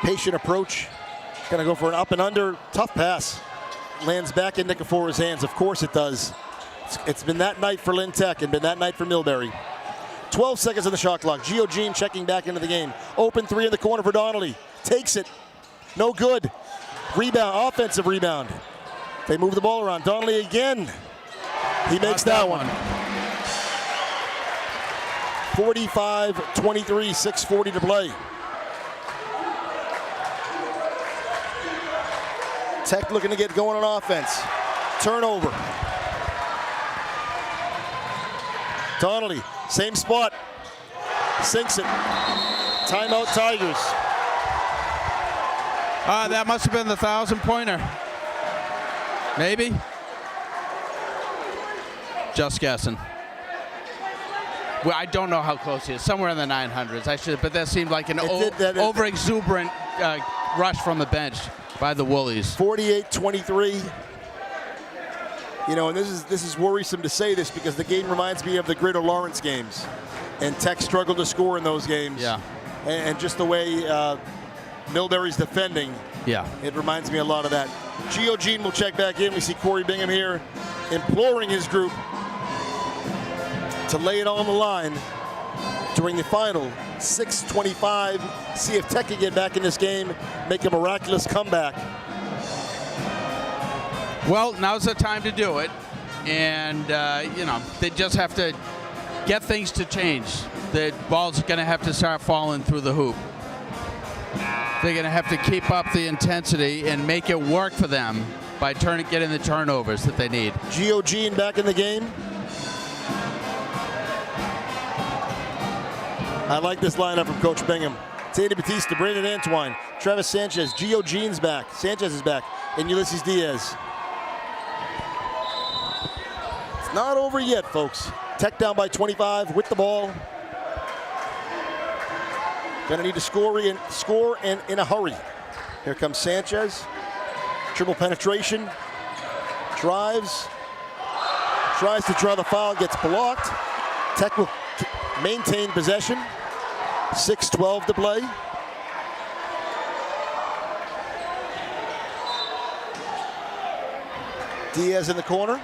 Patient approach. Gonna go for an up and under. Tough pass. Lands back in Nicoforo's hands. Of course it does. It's been that night for Lynn Tech and been that night for Millbury. 12 seconds on the shot clock. Gio Jean checking back into the game. Open 3 in the corner for Donnelly. Takes it. No good. Rebound, offensive rebound. They move the ball around. Donnelly again. He makes that one. 45-23, 6:40 to play. Tech looking to get going on offense. Turnover. Donnelly, same spot. Sinks it. Timeout Tigers. That must have been the 1,000-pointer. Maybe. Just guessing. Well, I don't know how close he is. Somewhere in the 900s. But that seemed like an over-exuberant rush from the bench by the Woolies. 48-23. You know, and this is worrisome to say this because the game reminds me of the Greater Lawrence games, and Tech struggled to score in those games. Yeah. And just the way Millbury's defending. Yeah. It reminds me a lot of that. Gio Jean will check back in. We see Corey Bingham here imploring his group to lay it on the line during the final 6:25. See if Tech can get back in this game, make a miraculous comeback. Well, now's the time to do it. And, you know, they just have to get things to change. The ball's going to have to start falling through the hoop. They're going to have to keep up the intensity and make it work for them by getting the turnovers that they need. Gio Jean back in the game. I like this lineup from Coach Bingham. Tata Batista, Brandon Antoine, Travis Sanchez, Gio Jean's back, Sanchez is back, and Ulysses Diaz. It's not over yet, folks. Tech down by 25 with the ball. Gonna need to score and in a hurry. Here comes Sanchez. Triple penetration. Drives. Tries to draw the foul, gets blocked. Tech will maintain possession. 6:12 to play. Diaz in the corner.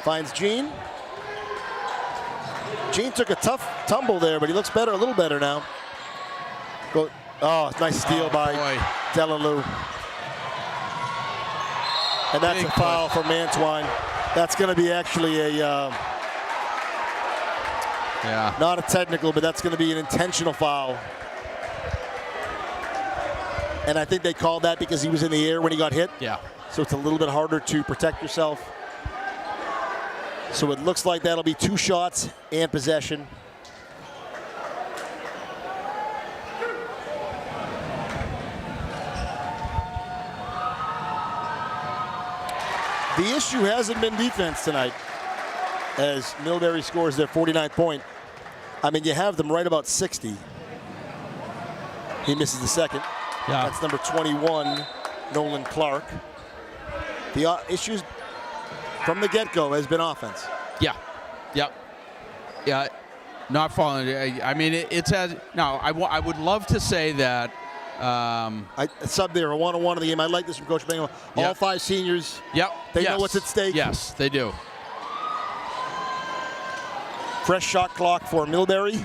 Finds Jean. Jean took a tough tumble there, but he looks better, a little better now. Oh, nice steal by Delalue. And that's a foul from Antoine. That's going to be actually a, not a technical, but that's going to be an intentional foul. And I think they called that because he was in the air when he got hit. Yeah. So it's a little bit harder to protect yourself. So it looks like that'll be 2 shots and possession. The issue hasn't been defense tonight as Millbury scores their 49th point. I mean, you have them right about 60. He misses the second. Yeah. That's number 21, Nolan Clark. The issues from the get-go has been offense. Yeah. Yep. Yeah. Not falling. I mean, it's as no. I would love to say that. I sub there a 1-on-1 of the game. I like this from Coach Bingham. All 5 seniors. Yep. They know what's at stake. Yes, they do. Fresh shot clock for Millbury.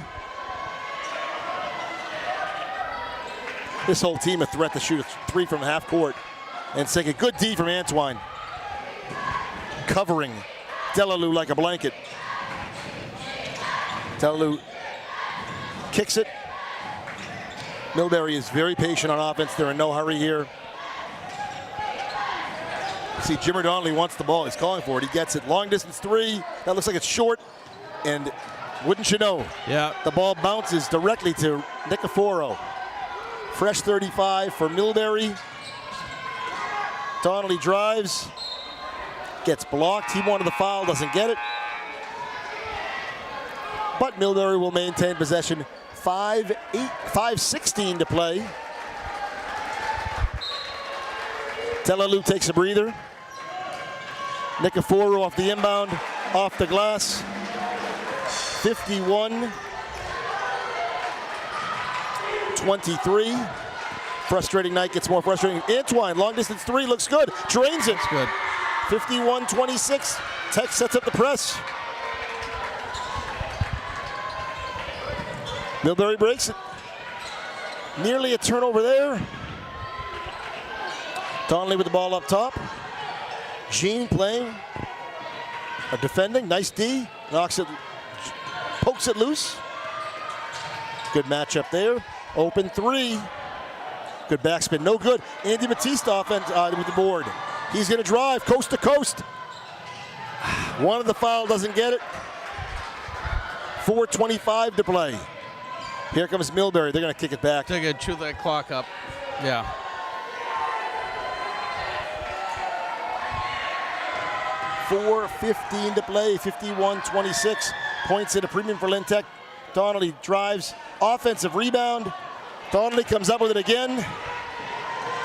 This whole team a threat to shoot a 3 from half court and sink a good D from Antoine. Covering Delalue like a blanket. Delalue kicks it. Millbury is very patient on offense. They're in no hurry here. See, Jimmer Donnelly wants the ball. He's calling for it. He gets it. Long distance 3. That looks like it's short. And wouldn't you know, the ball bounces directly to Nicoforo. Fresh 35 for Millbury. Donnelly drives. Gets blocked. He wanted the foul. Doesn't get it. But Millbury will maintain possession. 5:16 to play. Delalue takes a breather. Nicoforo off the inbound, off the glass. 51-23. Frustrating night gets more frustrating. Antoine, long distance 3, looks good. Drains it. That's good. 51-26. Tech sets up the press. Millbury breaks it. Nearly a turnover there. Donnelly with the ball up top. Jean playing, defending, nice D. Knocks it, pokes it loose. Good matchup there. Open three. Good backspin, no good. Andy Batista offense with the board. He's going to drive coast to coast. One of the foul, doesn't get it. 4:25 to play. Here comes Millbury. They're going to kick it back. They're going to chew that clock up. Yeah. .4:15 to play, 51-26. Points at a premium for Lynn Tech. Donnelly drives, offensive rebound. Donnelly comes up with it again.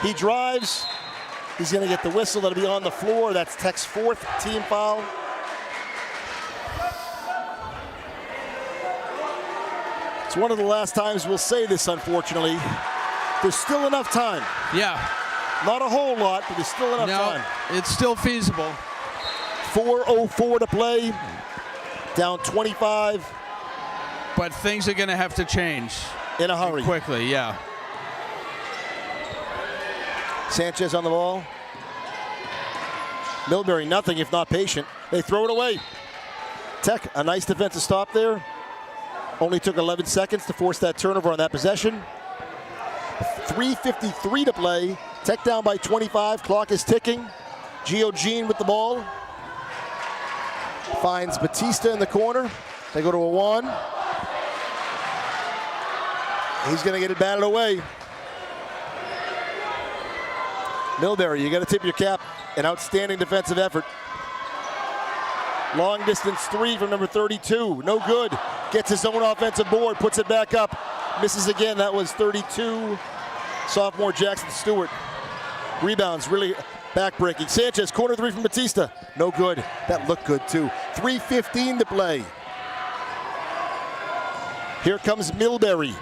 He drives. He's going to get the whistle. That'll be on the floor. That's Tech's fourth team foul. It's one of the last times we'll say this, unfortunately. There's still enough time. Yeah. Not a whole lot, but there's still enough time. It's still feasible. 4:04 to play. Down 25. But things are going to have to change. In a hurry. Quickly, yeah. Sanchez on the ball. Millbury, nothing if not patient. They throw it away. Tech, a nice defensive stop there. Only took 11 seconds to force that turnover on that possession. 3:53 to play. Tech down by 25. Clock is ticking. Gio Jean with the ball. Finds Batista in the corner. They go to a one. He's going to get it batted away. Millbury, you got to tip your cap. An outstanding defensive effort. Long distance three from number 32. No good. Gets his own offensive board. Puts it back up. Misses again. That was 32. Sophomore Jackson Stewart. Rebounds really backbreaking. Sanchez, corner three from Batista. No good. That looked good too. 3:15 to play. Here comes Millbury.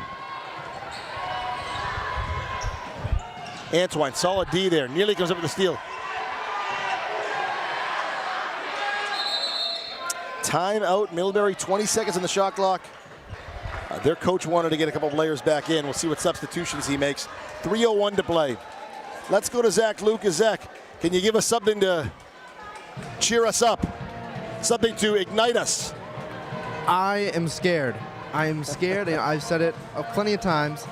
Antoine, solid D there. Nearly comes up with the steal. Timeout, Millbury, 20 seconds on the shot clock. Their coach wanted to get a couple players back in. We'll see what substitutions he makes. 3:01 to play. Let's go to Zach Lucas. Zach, can you give us something to cheer us up? Something to ignite us? I am scared. I am scared, and I've said it plenty of times.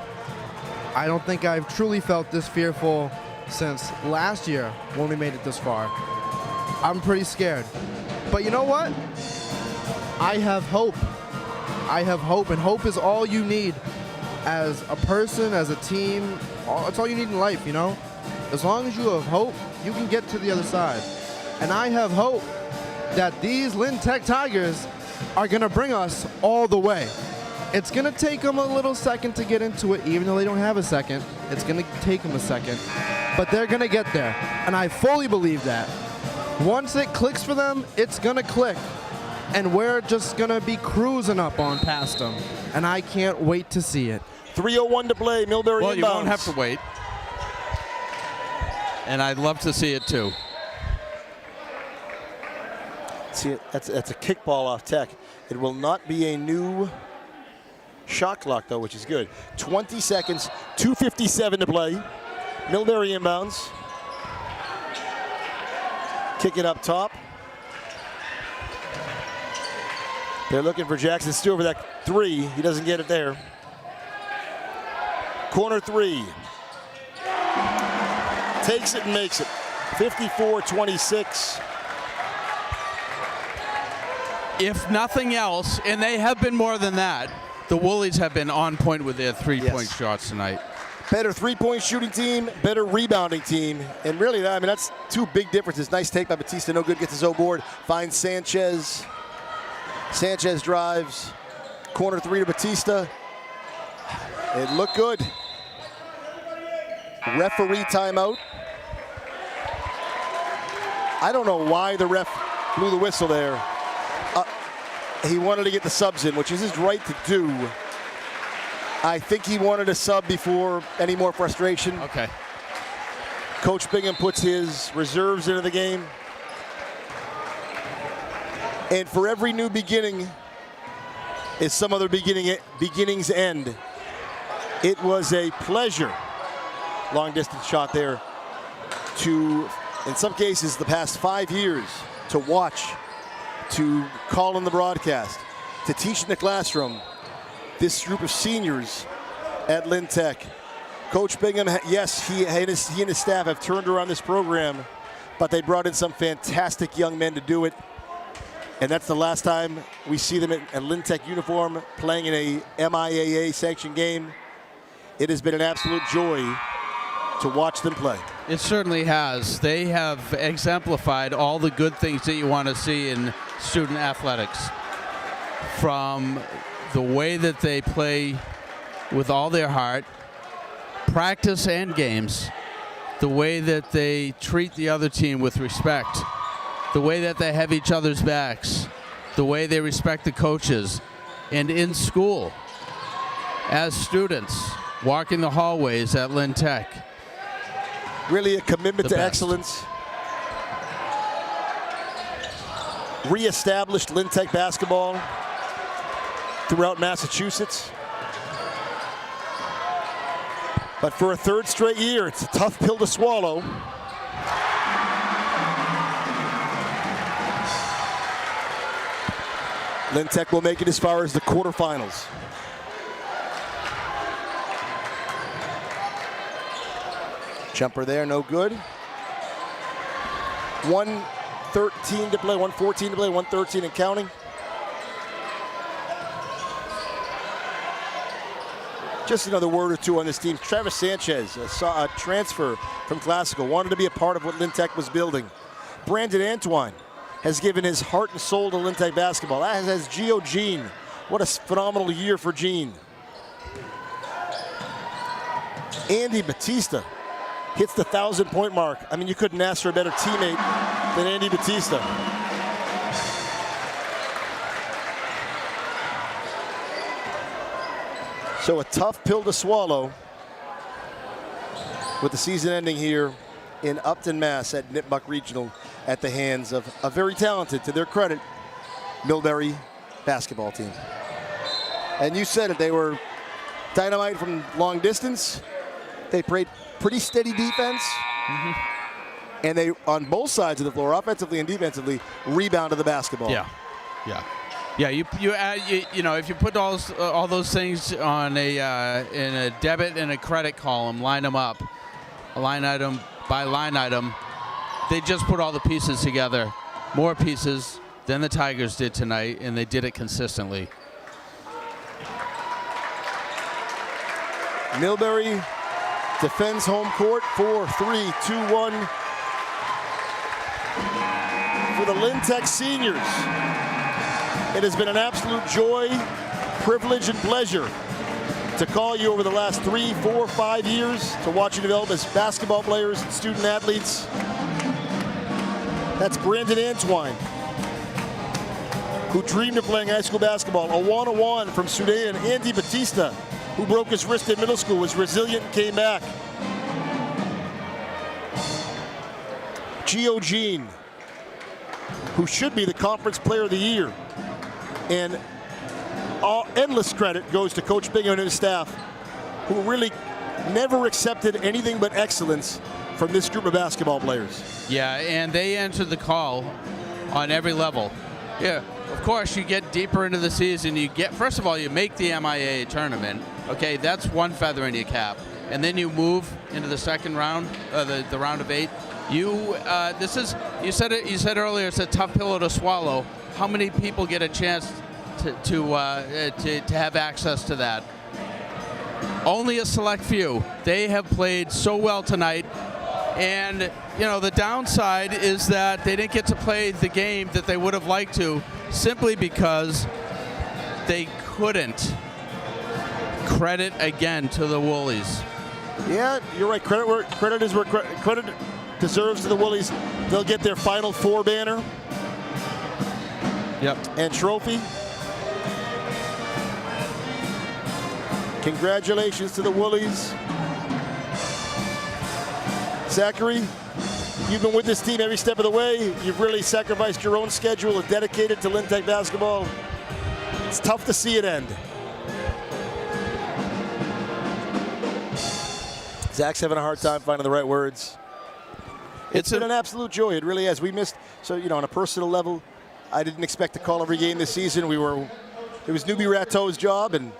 I don't think I've truly felt this fearful since last year when we made it this far. I'm pretty scared. But you know what? I have hope. I have hope, and hope is all you need as a person, as a team. It's all you need in life, you know? As long as you have hope, you can get to the other side. And I have hope that these Lynn Tech Tigers are going to bring us all the way. It's going to take them a little second to get into it, even though they don't have a second. It's going to take them a second, but they're going to get there. And I fully believe that. Once it clicks for them, it's going to click. And we're just going to be cruising up on past them. And I can't wait to see it. 3:01 to play, Millbury Well, inbounds. you won't have to wait. And I'd love to see it too. See, that's a kickball off Tech. It will not be a new shot clock, though, which is good. 20 seconds, 2:57 to play. Millbury inbounds. Kick it up top. They're looking for Jackson Stewart for that three. He doesn't get it there. Corner three. Takes it and makes it. 54-26. If nothing else, and they have been more than that, the Woolies have been on point with their three-point shots tonight. Better three-point shooting team, better rebounding team. And really, I mean, that's two big differences. Nice take by Batista, no good, gets his own board. Finds Sanchez. Sanchez drives. Corner three to Batista. It looked good. Referee timeout. I don't know why the ref blew the whistle there. He wanted to get the subs in, which is his right to do. I think he wanted a sub before any more frustration. Okay. Coach Bingham puts his reserves into the game. And for every new beginning is some other beginning's end. It was a pleasure, long distance shot there, to, in some cases, the past 5 years, to watch, to call in the broadcast, to teach in the classroom. this group of seniors at Lynn Tech. Coach Bingham, yes, he and his staff have turned around this program, but they brought in some fantastic young men to do it. And that's the last time we see them in Lynn Tech uniform playing in a MIAA sanctioned game. It has been an absolute joy to watch them play. It certainly has. They have exemplified all the good things that you want to see in student athletics. From the way that they play with all their heart, practice and games, the way that they treat the other team with respect, the way that they have each other's backs, the way they respect the coaches, and in school, as students, walking the hallways at Lynn Tech. Really a commitment to excellence. Re-established Lynn Tech basketball throughout Massachusetts. But for a third straight year, it's a tough pill to swallow. Lynn Tech will make it as far as the quarterfinals. Jumper there, no good. 1:13 to play, 1:14 to play, 1:13 and counting. Just another word or two on this team. Travis Sanchez saw a transfer from Classical, wanted to be a part of what Lynn Tech was building. Brandon Antoine has given his heart and soul to Lynn Tech basketball, as has Geo Jean. What a phenomenal year for Jean. Andy Batista hits the 1,000-point mark. I mean, you couldn't ask for a better teammate than Andy Batista. So a tough pill to swallow with the season ending here in Upton, Mass at Nipmuc Regional at the hands of a very talented, to their credit, Millbury basketball team. And you said it, they were dynamite from long distance. They played pretty steady defense. And they, on both sides of the floor, offensively and defensively, rebounded the basketball. Yeah. You know, if you put all those things on in a debit and a credit column, line them up, line item by line item, they just put all the pieces together, more pieces than the Tigers did tonight, and they did it consistently. Millbury defends home court, 4-3-2-1 for the Lynn Tech seniors. It has been an absolute joy, privilege, and pleasure to call you over the last 3, 4, 5 years to watch you develop as basketball players and student athletes. That's Brandon Antoine, who dreamed of playing high school basketball. Awan from Sudan. Andy Batista, who broke his wrist in middle school, was resilient and came back. Geo Jean, who should be the conference player of the year. And endless credit goes to Coach Bingham and his staff, who really never accepted anything but excellence from this group of basketball players. Yeah, and they answered the call on every level. Yeah, of course, you get deeper into the season. First of all, you make the MIAA tournament. Okay, that's one feather in your cap. And then you move into the second round, the round of 8. You said earlier, it's a tough pill to swallow. How many people get a chance to have access to that? Only a select few. They have played so well tonight, and you know the downside is that they didn't get to play the game that they would have liked to, simply because they couldn't. Credit again to the Woolies. Yeah, you're right. Credit is where credit deserves to the Woolies. They'll get their Final Four banner. Yep. And trophy. Congratulations to the Woolies. Zachary, you've been with this team every step of the way. You've really sacrificed your own schedule and dedicated to Lynn Tech basketball. It's tough to see it end. Zach's having a hard time finding the right words. It's been an absolute joy. It really has. We missed, so you know, on a personal level, I didn't expect to call every game this season. It was Newbie Rateau's job, and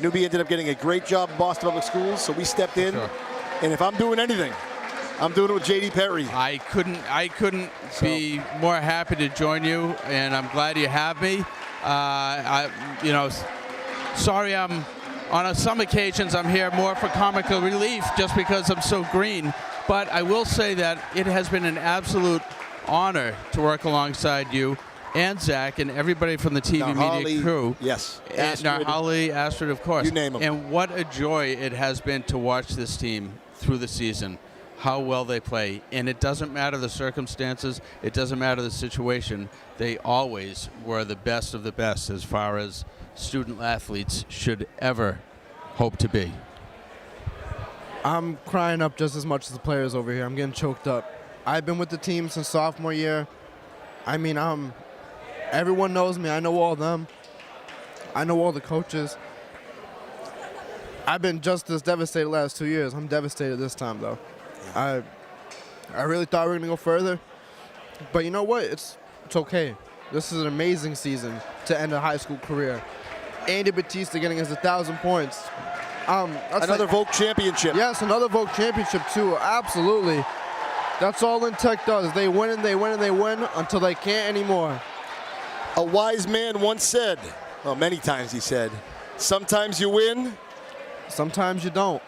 Newbie ended up getting a great job in Boston Public Schools, so we stepped in. Sure. And if I'm doing anything, I'm doing it with J.D. Perry. I couldn't be more happy to join you, and I'm glad you have me. Sorry, I'm on some occasions I'm here more for comical relief just because I'm so green. But I will say that it has been an absolute honor to work alongside you and Zach and everybody from the TV media crew. Yes. And Holly, Astrid, of course. You name them. And what a joy it has been to watch this team through the season, how well they play. And it doesn't matter the circumstances, it doesn't matter the situation. They always were the best of the best as far as student athletes should ever hope to be. I'm crying up just as much as the players over here. I'm getting choked up. I've been with the team since sophomore year. I mean, everyone knows me. I know all of them. I know all the coaches. I've been just as devastated the last 2 years. I'm devastated this time, though. I really thought we were going to go further. But you know what? It's okay. This is an amazing season to end a high school career. Andy Batista getting us 1,000 points. Another Voc championship. Yes, another Voc championship, too. Absolutely. That's all Lynn Tech does. They win and they win and they win until they can't anymore. A wise man once said, well, many times he said, sometimes you win. Sometimes you don't.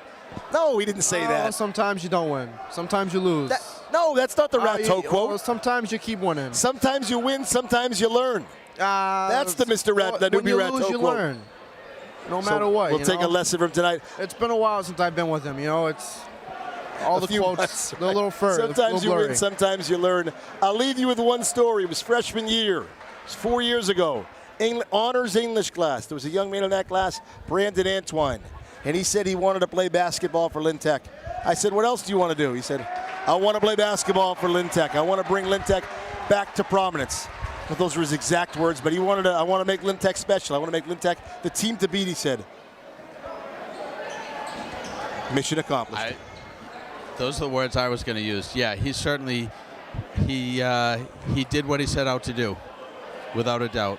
No, he didn't say that. Sometimes you don't win. Sometimes you lose. No, that's not the Rateau quote. Well, sometimes you keep winning. Sometimes you win, sometimes you learn. That's the Mr. Newbie When you Rateau lose, you quote. learn. No matter what. We'll take a lesson from tonight. It's been a while since I've been with him. You know, it's all the quotes, months, they're a little furry. Sometimes you win, sometimes you learn. I'll leave you with one story. It was freshman year. It was 4 years ago. Honors English class. There was a young man in that class, Brandon Antoine, and he said he wanted to play basketball for Lynn Tech. I said, what else do you want to do? He said, I want to play basketball for Lynn Tech. I want to bring Lynn Tech back to prominence. Well, those were his exact words, but he wanted to, I want to make Lynn Tech special. I want to make Lynn Tech the team to beat, he said. Mission accomplished. Those are the words I was going to use. Yeah, he certainly, he did what he set out to do, without a doubt.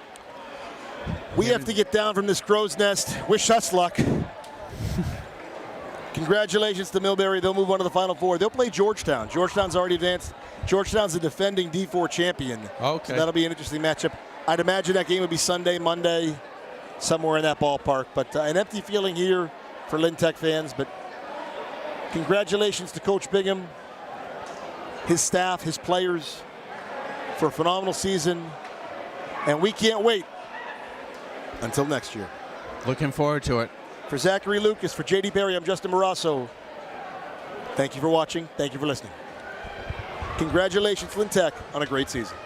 We have to get down from this crow's nest. Wish us luck. Congratulations to Millbury. They'll move on to the Final Four. They'll play Georgetown. Georgetown's already advanced. Georgetown's the defending D4 champion. Okay. So that'll be an interesting matchup. I'd imagine that game would be Sunday, Monday, somewhere in that ballpark. But an empty feeling here for Lynn Tech fans. But congratulations to Coach Bingham, his staff, his players for a phenomenal season. And we can't wait until next year. Looking forward to it. For Zachary Lucas, for J.D. Perry, I'm Justin Morasso. Thank you for watching. Thank you for listening. Congratulations, Lynn Tech, on a great season.